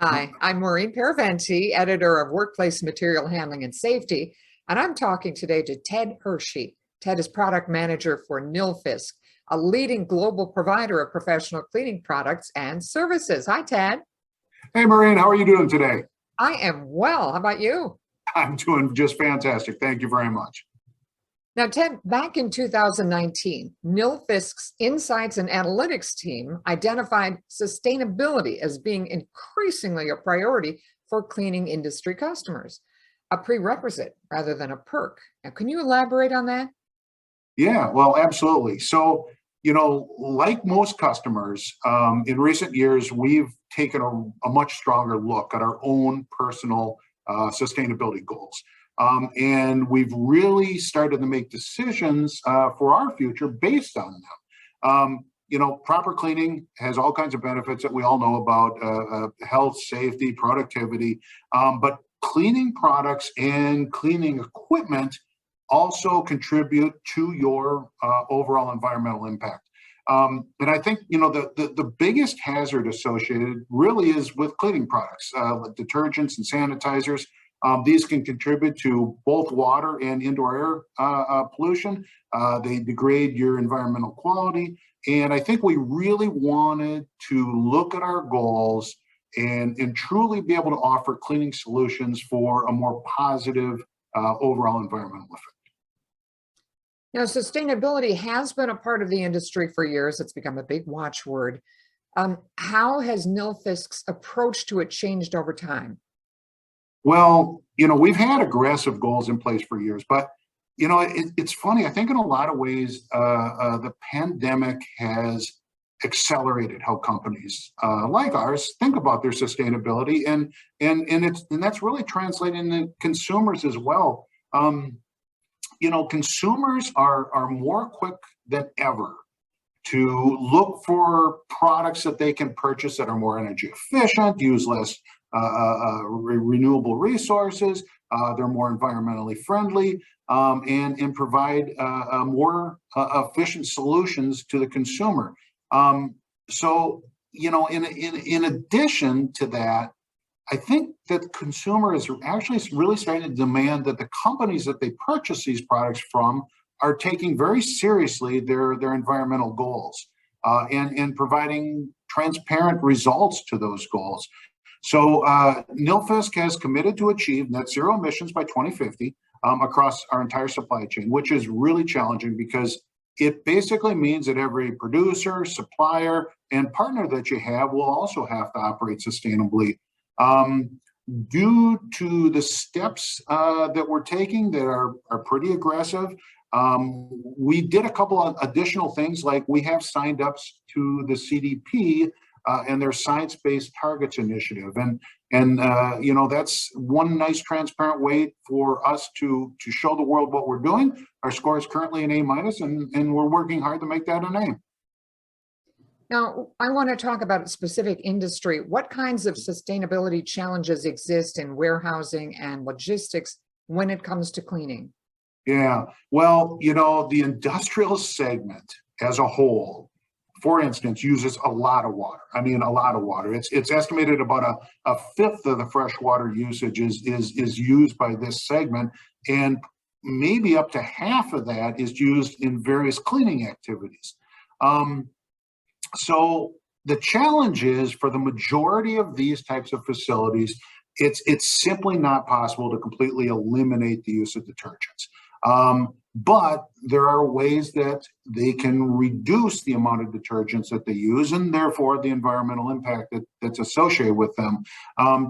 Hi, I'm Maureen Paraventi, editor of Workplace Material Handling and Safety, and I'm talking today to Ted Hershey. Ted is product manager for Nilfisk, a leading global provider of professional cleaning products and services. Hi, Ted. Hey, Maureen, how are you doing today? I am well. How about you? I'm doing just fantastic. Thank you very much. Now, Ted, back in 2019, Nilfisk's Insights and Analytics team identified sustainability as being increasingly a priority for cleaning industry customers, a prerequisite rather than a perk. Now, can you elaborate on that? Yeah, well, absolutely. So, like most customers, in recent years, we've taken a much stronger look at our own personal sustainability goals. And we've really started to make decisions for our future based on them. Proper cleaning has all kinds of benefits that we all know about, health, safety, productivity, but cleaning products and cleaning equipment also contribute to your overall environmental impact. And I think, the biggest hazard associated really is with cleaning products, like detergents and sanitizers. These can contribute to both water and indoor air pollution. They degrade your environmental quality. And I think we really wanted to look at our goals and truly be able to offer cleaning solutions for a more positive overall environmental effect. Now, sustainability has been a part of the industry for years. It's become a big watchword. How has Nilfisk's approach to it changed over time? Well, we've had aggressive goals in place for years, but it's funny. I think in a lot of ways, the pandemic has accelerated how companies like ours think about their sustainability, and that's really translating to consumers as well. Consumers are more quick than ever to look for products that they can purchase that are more energy efficient, use less renewable resources. They're more environmentally friendly, and provide more efficient solutions to the consumer. So, in addition to that, I think that consumers are actually really starting to demand that the companies that they purchase these products from are taking very seriously their environmental goals, and providing transparent results to those goals. So Nilfisk has committed to achieve net zero emissions by 2050 across our entire supply chain, which is really challenging because it basically means that every producer, supplier, and partner that you have will also have to operate sustainably. Due to the steps that we're taking that are pretty aggressive, we did a couple of additional things, like we have signed up to the CDP and their science-based targets initiative, and that's one nice transparent way for us to show the world what we're doing. Our score is currently an A-, and we're working hard to make that an A. Now, I want to talk about a specific industry. What kinds of sustainability challenges exist in warehousing and logistics when it comes to cleaning? Yeah, well, the industrial segment as a whole, for instance, uses a lot of water. I mean, a lot of water. It's estimated about a fifth of the freshwater usage is used by this segment, and maybe up to half of that is used in various cleaning activities. So the challenge is, for the majority of these types of facilities, it's simply not possible to completely eliminate the use of detergents. But there are ways that they can reduce the amount of detergents that they use, and therefore the environmental impact that's associated with them.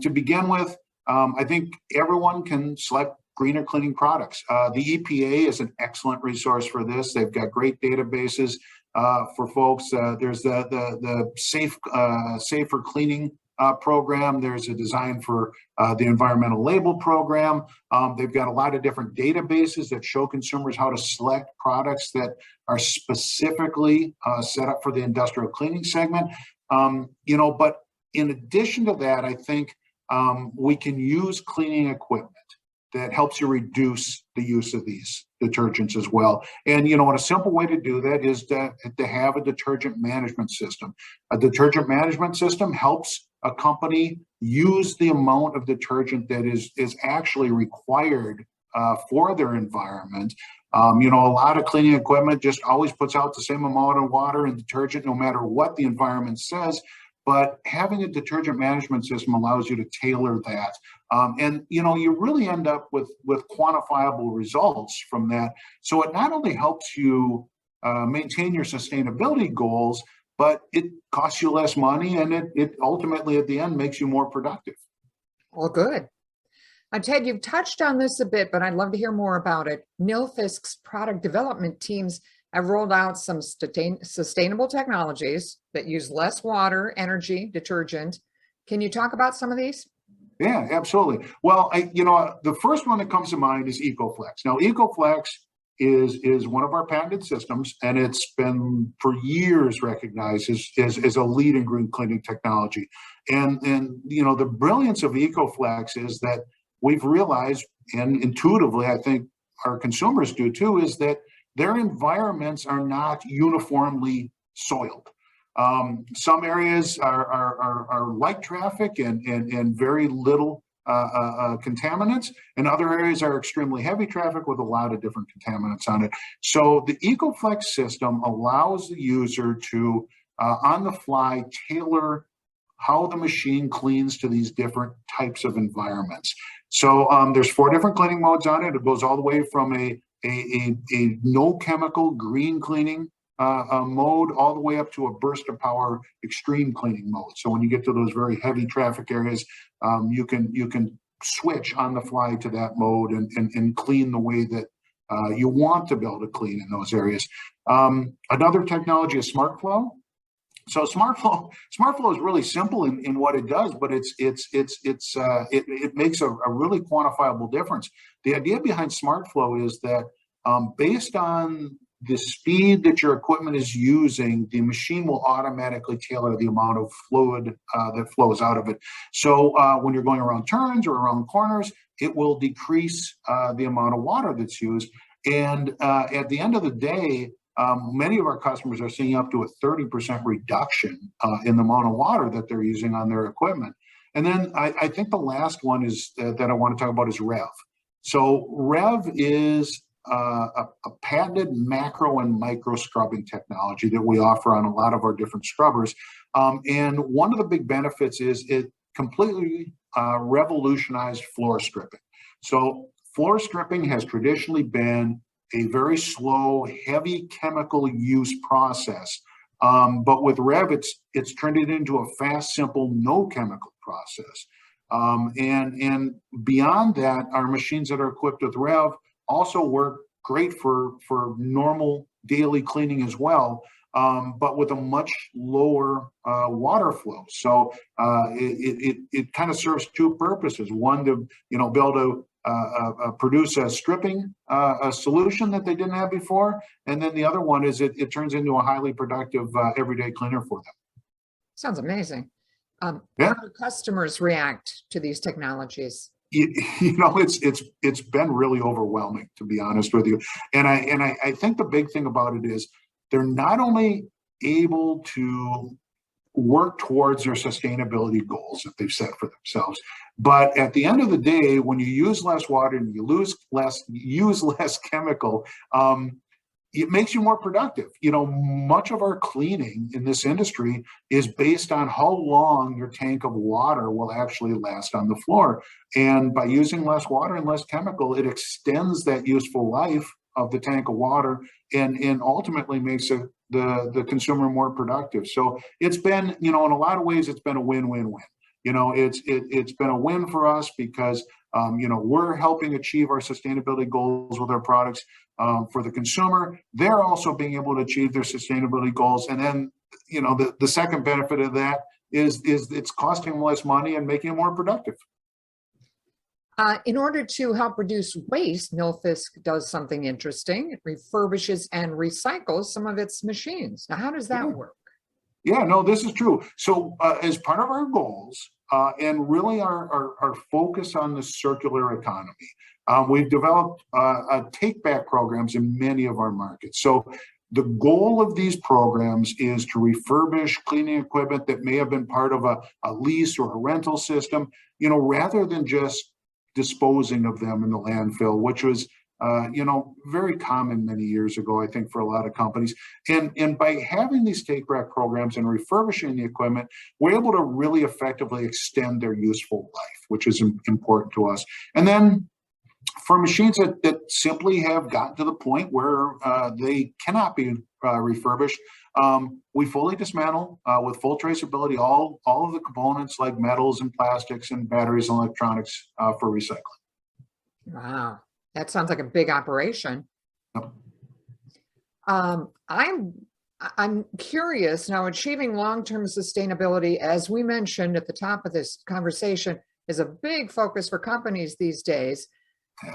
To begin with, I think everyone can select greener cleaning products. The EPA is an excellent resource for this. They've got great databases for folks. There's the Safer Cleaning program. There's a design for the environmental label program. They've got a lot of different databases that show consumers how to select products that are specifically set up for the industrial cleaning segment. But in addition to that, I think we can use cleaning equipment that helps you reduce the use of these detergents as well. And a simple way to do that is to have a detergent management system. A detergent management system helps a company use the amount of detergent that is actually required for their environment. You know, a lot of cleaning equipment just always puts out the same amount of water and detergent no matter what the environment says. But having a detergent management system allows you to tailor that. And, you know, you really end up with quantifiable results from that. So it not only helps you maintain your sustainability goals, but it costs you less money, and it ultimately at the end makes you more productive. Well, good. Ted, you've touched on this a bit, but I'd love to hear more about it. Nilfisk's product development teams have rolled out some sustainable technologies that use less water, energy, detergent. Can you talk about some of these? Yeah, absolutely. Well, you know, the first one that comes to mind is EcoFlex. Now, EcoFlex is one of our patented systems, and it's been for years recognized as a lead in green cleaning technology. And you know, the brilliance of EcoFlex is that we've realized, and intuitively, I think our consumers do too, is that their environments are not uniformly soiled. Some areas are light traffic and very little contaminants, and other areas are extremely heavy traffic with a lot of different contaminants on it. So the EcoFlex system allows the user to, on the fly, tailor how the machine cleans to these different types of environments. So there's 4 different cleaning modes on it. It goes all the way from a no chemical green cleaning mode all the way up to a burst of power extreme cleaning mode. So when you get to those very heavy traffic areas, you can switch on the fly to that mode and clean the way that you want to be able to clean in those areas. Another technology is SmartFlow. So SmartFlow is really simple in what it does, but it makes a really quantifiable difference. The idea behind SmartFlow is that based on the speed that your equipment is using, the machine will automatically tailor the amount of fluid that flows out of it. So when you're going around turns or around corners, it will decrease the amount of water that's used. And at the end of the day, many of our customers are seeing up to a 30% reduction in the amount of water that they're using on their equipment. And then I think the last one is that I want to talk about is REV. So REV is a patented macro and micro scrubbing technology that we offer on a lot of our different scrubbers. And one of the big benefits is it completely revolutionized floor stripping. So floor stripping has traditionally been a very slow, heavy chemical use process. But with REV, it's turned it into a fast, simple, no chemical process. And beyond that, our machines that are equipped with REV also work great for normal daily cleaning as well, but with a much lower water flow. So it kind of serves 2 purposes. One, to be able to produce a stripping a solution that they didn't have before, and then the other one is it turns into a highly productive everyday cleaner for them. Sounds amazing. Yeah. How do customers react to these technologies? You know, it's been really overwhelming, to be honest with you. And I think the big thing about it is they're not only able to work towards their sustainability goals that they've set for themselves, but at the end of the day, when you use less water and you use less chemical, it makes you more productive. You know, much of our cleaning in this industry is based on how long your tank of water will actually last on the floor. And by using less water and less chemical, it extends that useful life of the tank of water and ultimately makes the consumer more productive. So it's been, you know, in a lot of ways, it's been a win-win-win. You know, it's been a win for us because, you know, we're helping achieve our sustainability goals with our products. For the consumer, they're also being able to achieve their sustainability goals. And then, you know, the second benefit of that is it's costing them less money and making them more productive. In order to help reduce waste, Nilfisk does something interesting. It refurbishes and recycles some of its machines. Now, how does that work? Yeah, no, this is true. So as part of our goals and really our focus on the circular economy, we've developed take-back programs in many of our markets. So The goal of these programs is to refurbish cleaning equipment that may have been part of a lease or a rental system, rather than just disposing of them in the landfill, which was very common many years ago, I think, for a lot of companies. And by having these take back programs and refurbishing the equipment, we're able to really effectively extend their useful life, which is important to us. And then for machines that simply have gotten to the point where they cannot be refurbished, we fully dismantle with full traceability all of the components like metals and plastics and batteries and electronics for recycling. Wow, that sounds like a big operation. Yep. I'm curious now, achieving long-term sustainability, as we mentioned at the top of this conversation, is a big focus for companies these days.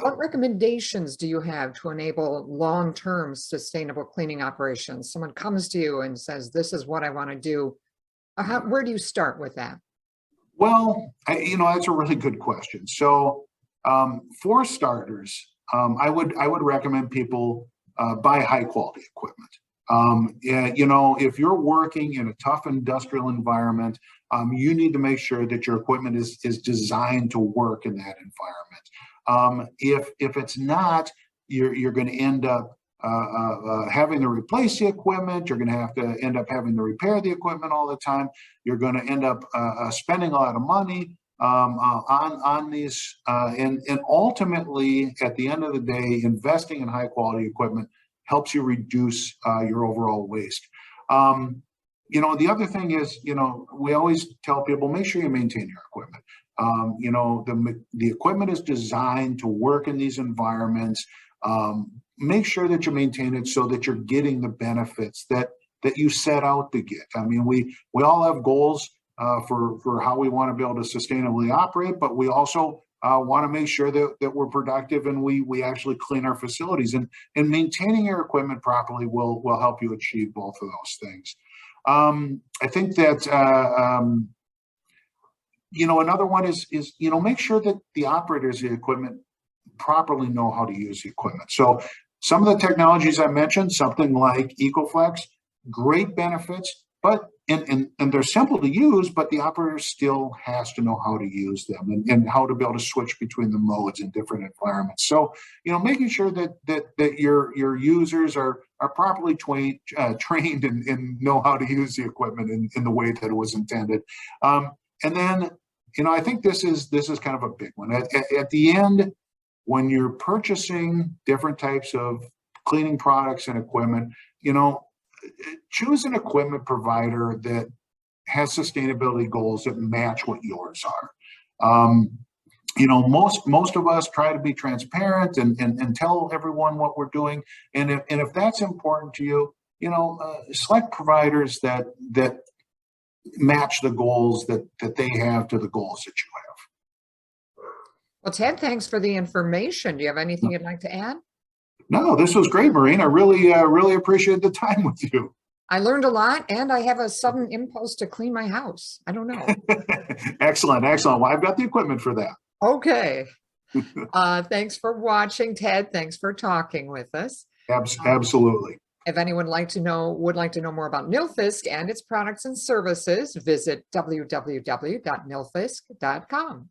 What recommendations do you have to enable long-term sustainable cleaning operations? Someone comes to you and says, this is what I want to do. Where do you start with that? Well, that's a really good question. So for starters, I would recommend people buy high quality equipment. If you're working in a tough industrial environment, you need to make sure that your equipment is designed to work in that environment. If it's not, you're going to end up having to replace the equipment. You're going to have to end up having to repair the equipment all the time. You're going to end up spending a lot of money on these, and ultimately, at the end of the day, investing in high quality equipment helps you reduce your overall waste. The other thing is, we always tell people, make sure you maintain your equipment. The equipment is designed to work in these environments. Make sure that you maintain it so that you're getting the benefits that you set out to get. I mean, we all have goals for how we want to be able to sustainably operate, but we also want to make sure that we're productive and we actually clean our facilities, and maintaining your equipment properly will help you achieve both of those things. I think that another one is make sure that the operators of the equipment properly know how to use the equipment. So some of the technologies I mentioned, something like EcoFlex, great benefits, but and they're simple to use, but the operator still has to know how to use them and how to be able to switch between the modes in different environments. So, making sure that your users are properly trained and know how to use the equipment in the way that it was intended. And then, I think this is kind of a big one. At the end, when you're purchasing different types of cleaning products and equipment, choose an equipment provider that has sustainability goals that match what yours are. Most of us try to be transparent and tell everyone what we're doing. And if that's important to you, select providers that match the goals that they have to the goals that you have. Well, Ted, thanks for the information. Do you have anything you'd like to add? No, this was great, Maureen. I really appreciate the time with you. I learned a lot, and I have a sudden impulse to clean my house. I don't know. Excellent. Well, I've got the equipment for that. Okay. Thanks for watching, Ted. Thanks for talking with us. Absolutely. If anyone would like to know more about Nilfisk and its products and services, visit www.nilfisk.com.